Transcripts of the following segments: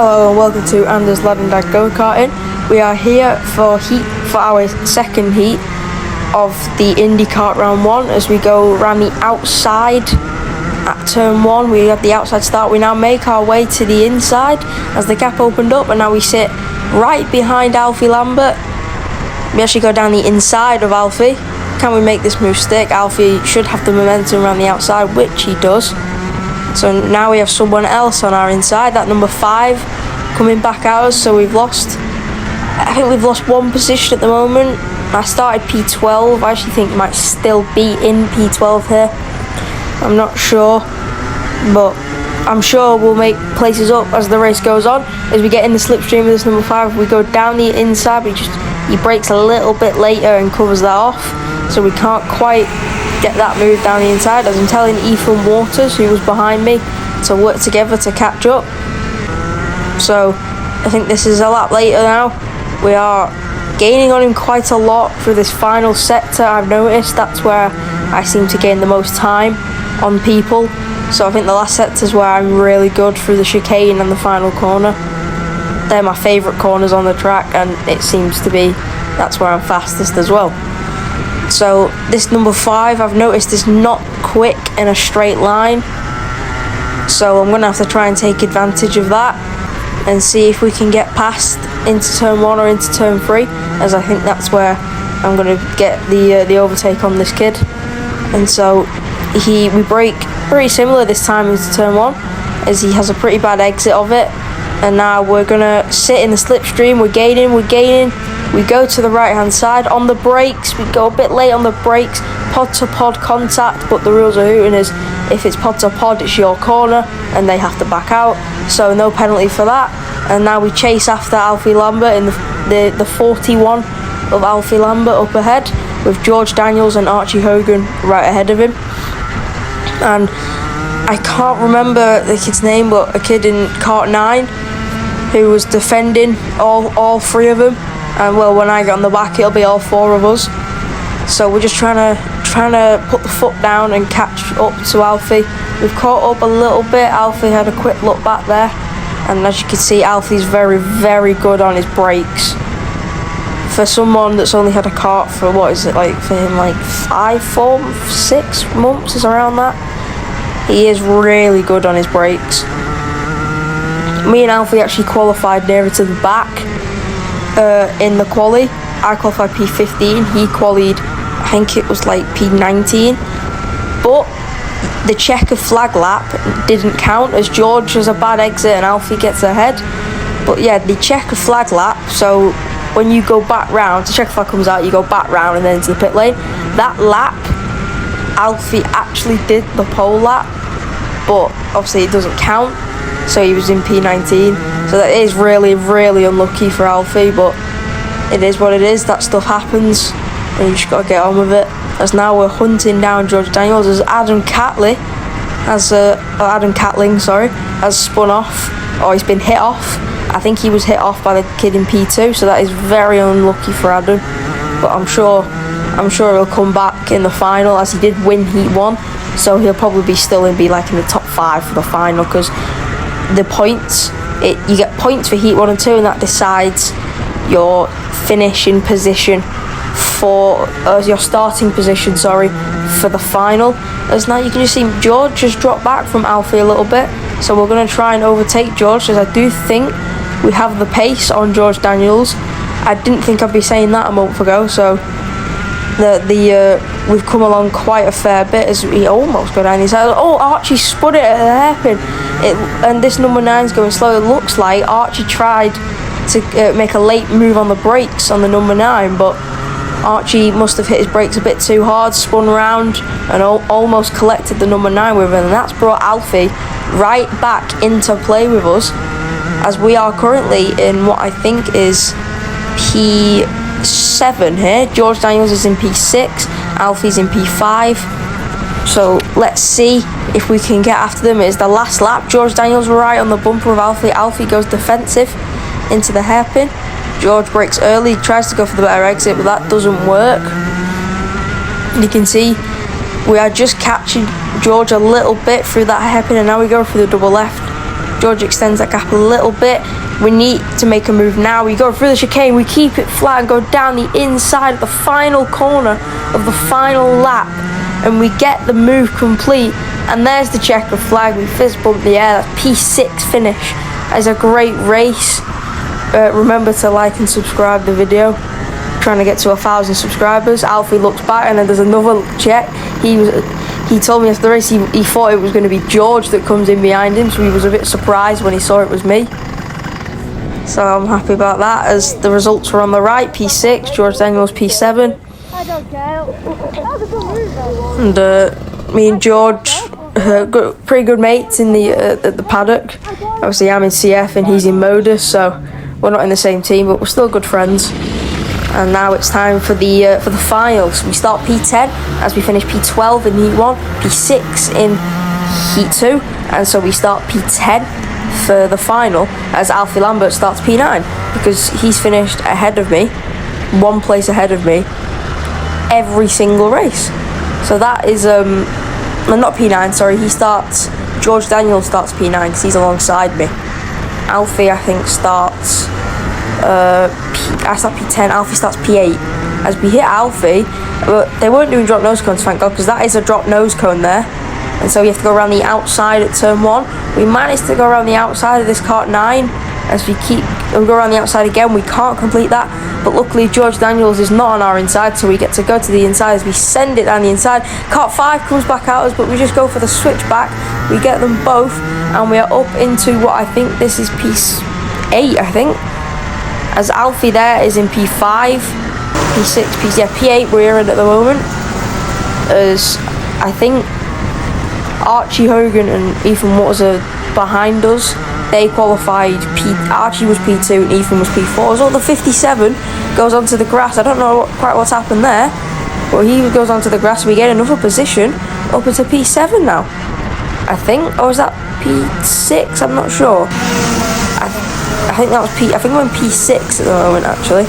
Hello and welcome to Anders Lad and Dad Go-Karting. We are here for our second heat of the indikart round 1 as we go around the outside at turn 1. We have the outside start. We now make our way to the inside as the gap opened up, and now we sit right behind Alfie Lambert. We actually go down the inside of Alfie. Can we make this move stick? Alfie should have the momentum around the outside, which he does. So now we have someone else on our inside, that number 5 coming back at us. So I think we've lost one position at the moment. I started P12. I actually think might still be in P12 here. I'm not sure, but I'm sure we'll make places up as the race goes on. As we get in the slipstream with this number 5, we go down the inside, he brakes a little bit later and covers that off, so we can't quite get that move down the inside, as I'm telling Ethan Waters, who was behind me, to work together to catch up. So I think this is a lap later now. We are gaining on him quite a lot through this final sector. I've noticed that's where I seem to gain the most time on people. So I think the last sector is where I'm really good through the chicane and the final corner. They're my favourite corners on the track, and it seems to be that's where I'm fastest as well. So this number 5, I've noticed, is not quick in a straight line. So I'm going to have to try and take advantage of that and see if we can get past into turn 1 or into turn 3, as I think that's where I'm going to get the overtake on this kid. And so we brake pretty similar this time into turn 1, as he has a pretty bad exit of it. And now we're going to sit in the slipstream. We're gaining. We go to the right hand side on the brakes. We go a bit late on the brakes, pod to pod contact, but the rules of hooton is if it's pod to pod, it's your corner and they have to back out, so no penalty for that. And now we chase after Alfie Lambert in the 41 of Alfie Lambert up ahead, with George Daniels and Archie Hogan right ahead of him. And I can't remember the kid's name, but a kid in kart 9 who was defending all 3 of them. And well, when I get on the back, it'll be all 4 of us. So we're just trying to put the foot down and catch up to Alfie. We've caught up a little bit. Alfie had a quick look back there, and as you can see, Alfie's very, very good on his brakes. For someone that's only had a kart for, what is it like for him, like 6 months, is around that. He is really good on his brakes. Me and Alfie actually qualified nearer to the back in the Qualy. I qualified P15, he qualied, I think it was like P19, but the checker flag lap didn't count, as George has a bad exit and Alfie gets ahead. But yeah, the checker flag lap, so when you go back round, the checker flag comes out, you go back round and then into the pit lane. That lap, Alfie actually did the pole lap, but obviously it doesn't count, so he was in P19. So that is really, really unlucky for Alfie, but it is what it is. That stuff happens, and you just got to get on with it. As now we're hunting down George Daniels, as Adam Catling has spun off, or he's been hit off. I think he was hit off by the kid in P2, so that is very unlucky for Adam. But I'm sure he'll come back in the final, as he did win Heat 1, so he'll probably still be like in the top 5 for the final, because the points, you get points for Heat 1 and 2, and that decides your finishing position for your starting position, for the final. As now you can just see George has dropped back from Alfie a little bit, so we're going to try and overtake George, as I do think we have the pace on George Daniels. I didn't think I'd be saying that a month ago, so we've come along quite a fair bit as we almost go down his side. Oh, Archie spun it at the hairpin, and this number 9's going slow. It looks like Archie tried to make a late move on the brakes on the number 9, but Archie must have hit his brakes a bit too hard, spun round and almost collected the number 9 with him, and that's brought Alfie right back into play with us, as we are currently in what I think is P7 here. George Daniels is in P6, Alfie's in P5. So let's see if we can get after them. It is the last lap. George Daniels right on the bumper of Alfie. Alfie goes defensive into the hairpin. George brakes early, tries to go for the better exit, but that doesn't work. You can see we are just catching George a little bit through that hairpin, and now we go for the double left. George extends that gap a little bit. We need to make a move now. We go through the chicane, we keep it flat and go down the inside of the final corner of the final lap, and we get the move complete. And there's the checker flag. We fist bump the air. That's P6 finish. It's a great race. Remember to like and subscribe the video. Trying to get to 1,000 subscribers. Alfie looks back, and then there's another check. He told me after the race he thought it was going to be George that comes in behind him, so he was a bit surprised when he saw it was me. So I'm happy about that, as the results were on the right. P6, George Daniels P7. I don't care. That was a good move though. And me and George, pretty good mates in the paddock. Obviously I'm in CF and he's in Modus, so we're not in the same team, but we're still good friends. And now it's time for the finals. We start P10 as we finish P12 in Heat 1, P6 in Heat 2, and so we start P10 for the final as Alfie Lambert starts P9, because he's finished ahead of me, one place ahead of me, every single race. So that is not P9, sorry, George Daniels starts P9 because he's alongside me. Alfie, I think, starts I start P10, Alfie starts P8. As we hit Alfie, they weren't doing drop nose cones, thank God, because that is a drop nose cone there. And so we have to go around the outside at turn 1. We managed to go around the outside of this kart 9. As we go around the outside again, we can't complete that. But luckily George Daniels is not on our inside, so we get to go to the inside as we send it down the inside. Kart 5 comes back at us, but we just go for the switchback. We get them both, and we are up into what I think this is P8, I think. As Alfie there is in P5, P6, P8 we're in at the moment. As I think Archie Hogan and Ethan Waters are behind us. They qualified, Archie was P2 and Ethan was P4. So the 57 goes onto the grass. I don't know quite what's happened there, but he goes onto the grass. We get another position up into P7 now, I think. Or is that P6? I'm not sure. I think that was I think we're in P6 at the moment, actually.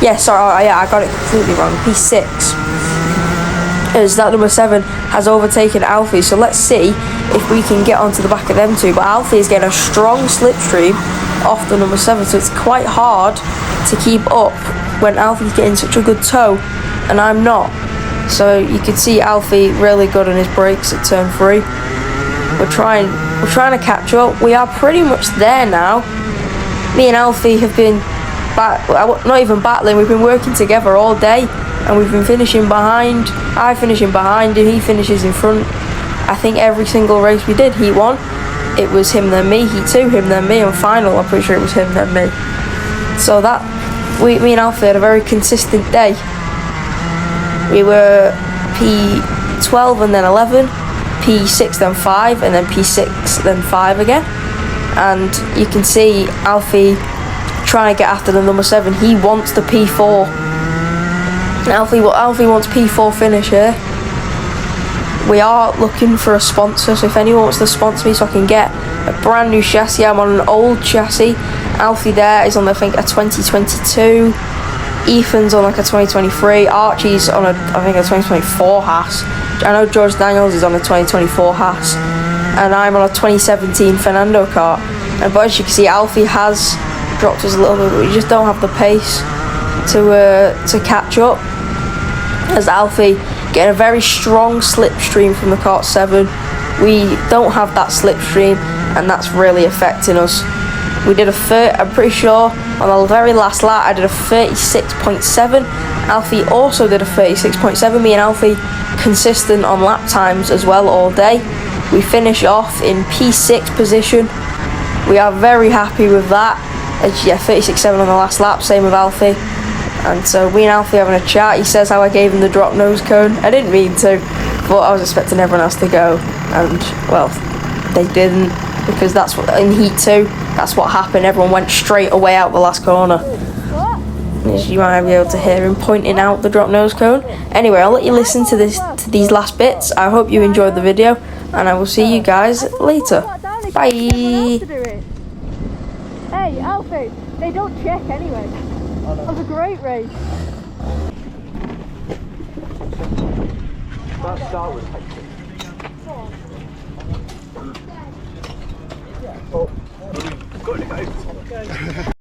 Yeah, sorry, yeah, I got it completely wrong. P6. As that number 7 has overtaken Alfie, so let's see if we can get onto the back of them two. But Alfie is getting a strong slipstream off the number 7, so it's quite hard to keep up when Alfie's getting such a good tow and I'm not. So you can see Alfie really good on his brakes at turn 3. We're trying to catch up. We are pretty much there now. Me and Alfie have been not even battling, we've been working together all day, and we've been finishing behind. I finish in behind and he finishes in front. I think every single race we did, Heat 1, it was him then me, Heat 2, him then me, and final, I'm pretty sure it was him then me. So that, me and Alfie had a very consistent day. We were P12 and then 11, P6 then 5, and then P6 then 5 again. And you can see Alfie trying to get after the number 7. He wants the P4. Alfie wants P4 finish here. We are looking for a sponsor, so if anyone wants to sponsor me so I can get a brand new chassis. I'm on an old chassis. Alfie there is on, I think, a 2022. Ethan's on like a 2023. Archie's on I think a 2024 Haas. I know George Daniels is on a 2024 Haas. And I'm on a 2017 Fernando kart. But as you can see, Alfie has dropped us a little bit, but we just don't have the pace to catch up. As Alfie getting a very strong slipstream from the kart 7. We don't have that slipstream, and that's really affecting us. We did I'm pretty sure on the very last lap I did a 36.7. Alfie also did a 36.7. Me and Alfie consistent on lap times as well all day. We finish off in P6 position. We are very happy with that. Yeah, 36.7 on the last lap, same with Alfie. And so we and Alfie having a chat. He says how I gave him the drop nose cone. I didn't mean to, but I was expecting everyone else to go, and well, they didn't, because that's what in Heat 2, that's what happened. Everyone went straight away out the last corner. As you might be able to hear him pointing out the drop nose cone. Anyway, I'll let you listen to these last bits. I hope you enjoyed the video, and I will see you guys later. Bye. Hey, Alfie, they don't check anyway. That was a great race. That start was hectic. Oh, got to go. Okay.